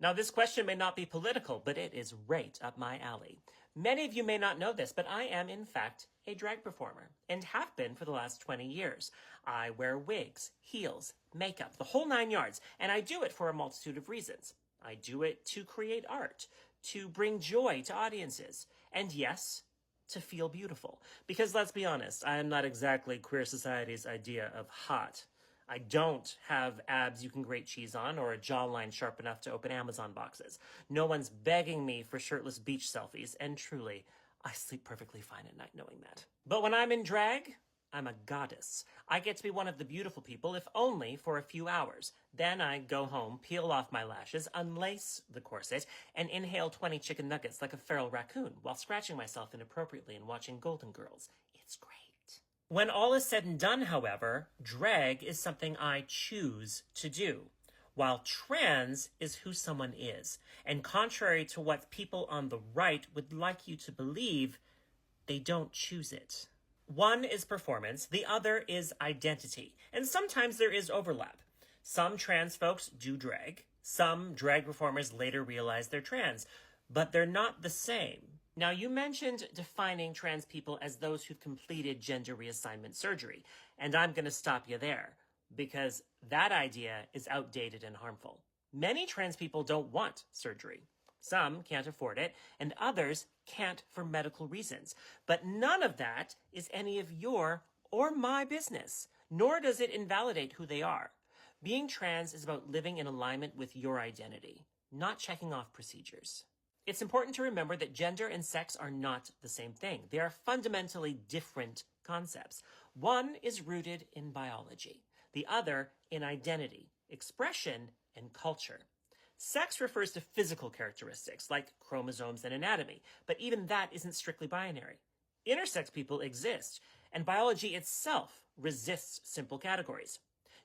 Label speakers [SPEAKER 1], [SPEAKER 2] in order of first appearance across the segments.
[SPEAKER 1] Now, this question may not be political, but it is right up my alley. Many of you may not know this, but I am, in fact, a drag performer, and have been for the last 20 years. I wear wigs, heels, makeup, the whole 9 yards, and I do it for a multitude of reasons. I do it to create art, to bring joy to audiences, and yes, to feel beautiful. Because let's be honest, I am not exactly queer society's idea of hot. I don't have abs you can grate cheese on or a jawline sharp enough to open Amazon boxes. No one's begging me for shirtless beach selfies, and truly, I sleep perfectly fine at night knowing that. But when I'm in drag, I'm a goddess. I get to be one of the beautiful people, if only for a few hours. Then I go home, peel off my lashes, unlace the corset, and inhale 20 chicken nuggets like a feral raccoon while scratching myself inappropriately and watching Golden Girls. It's great. When all is said and done, however, drag is something I choose to do, while trans is who someone is. And contrary to what people on the right would like you to believe, they don't choose it. One is performance, the other is identity, and sometimes there is overlap. Some trans folks do drag, some drag performers later realize they're trans, but they're not the same. Now, you mentioned defining trans people as those who've completed gender reassignment surgery, and I'm going to stop you there, because that idea is outdated and harmful. Many trans people don't want surgery. Some can't afford it, and others can't for medical reasons. But none of that is any of your or my business, nor does it invalidate who they are. Being trans is about living in alignment with your identity, not checking off procedures. It's important to remember that gender and sex are not the same thing. They are fundamentally different concepts. One is rooted in biology, the other in identity, expression, and culture. Sex refers to physical characteristics like chromosomes and anatomy, but even that isn't strictly binary. Intersex people exist, and biology itself resists simple categories.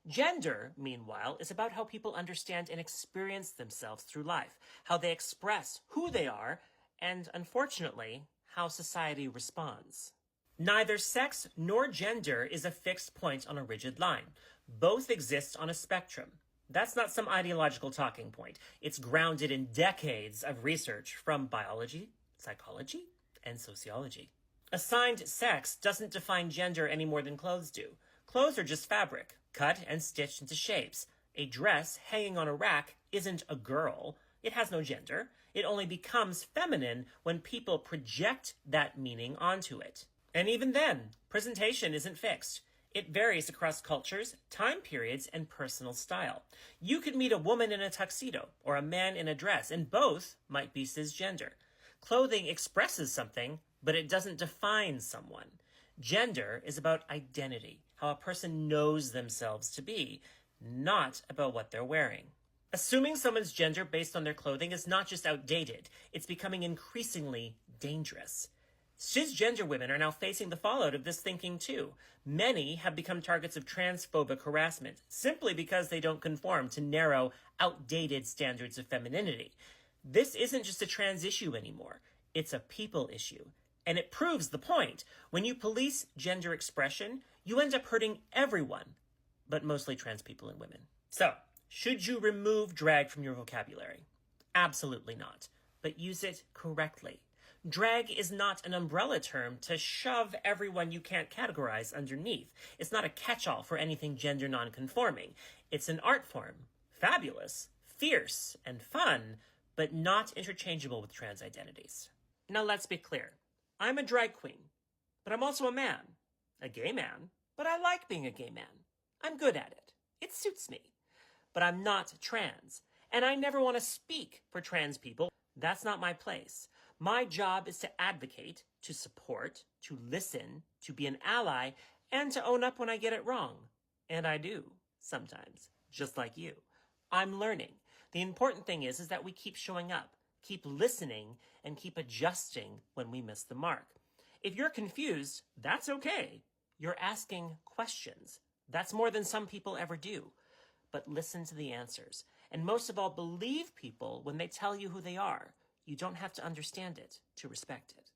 [SPEAKER 1] Gender, meanwhile, is about how people understand and experience themselves through life, how they express who they are, and unfortunately, how society responds. Neither sex nor gender is a fixed point on a rigid line. Both exist on a spectrum. That's not some ideological talking point. It's grounded in decades of research from biology, psychology, and sociology. Assigned sex doesn't define gender any more than clothes do. Clothes are just fabric, cut and stitched into shapes. A dress hanging on a rack isn't a girl. It has no gender. It only becomes feminine when people project that meaning onto it. And even then, presentation isn't fixed. It varies across cultures, time periods, and personal style. You could meet a woman in a tuxedo or a man in a dress, and both might be cisgender. Clothing expresses something, but it doesn't define someone. Gender is about identity, how a person knows themselves to be, not about what they're wearing. Assuming someone's gender based on their clothing is not just outdated, it's becoming increasingly dangerous. Cisgender women are now facing the fallout of this thinking too. Many have become targets of transphobic harassment simply because they don't conform to narrow, outdated standards of femininity. This isn't just a trans issue anymore. It's a people issue. And it proves the point. When you police gender expression, you end up hurting everyone, but mostly trans people and women. So, should you remove drag from your vocabulary? Absolutely not. But use it correctly. Drag is not an umbrella term to shove everyone you can't categorize underneath. It's not a catch-all for anything gender non-conforming. It's an art form. Fabulous, fierce, and fun, but not interchangeable with trans identities. Now let's be clear. I'm a drag queen, but I'm also a man. A gay man, but I like being a gay man. I'm good at it. It suits me. But I'm not trans, and I never want to speak for trans people. That's not my place. My job is to advocate, to support, to listen, to be an ally, and to own up when I get it wrong. And I do, sometimes, just like you. I'm learning. The important thing is that we keep showing up, keep listening, and keep adjusting when we miss the mark. If you're confused, that's okay. You're asking questions. That's more than some people ever do. But listen to the answers. And most of all, believe people when they tell you who they are. You don't have to understand it to respect it.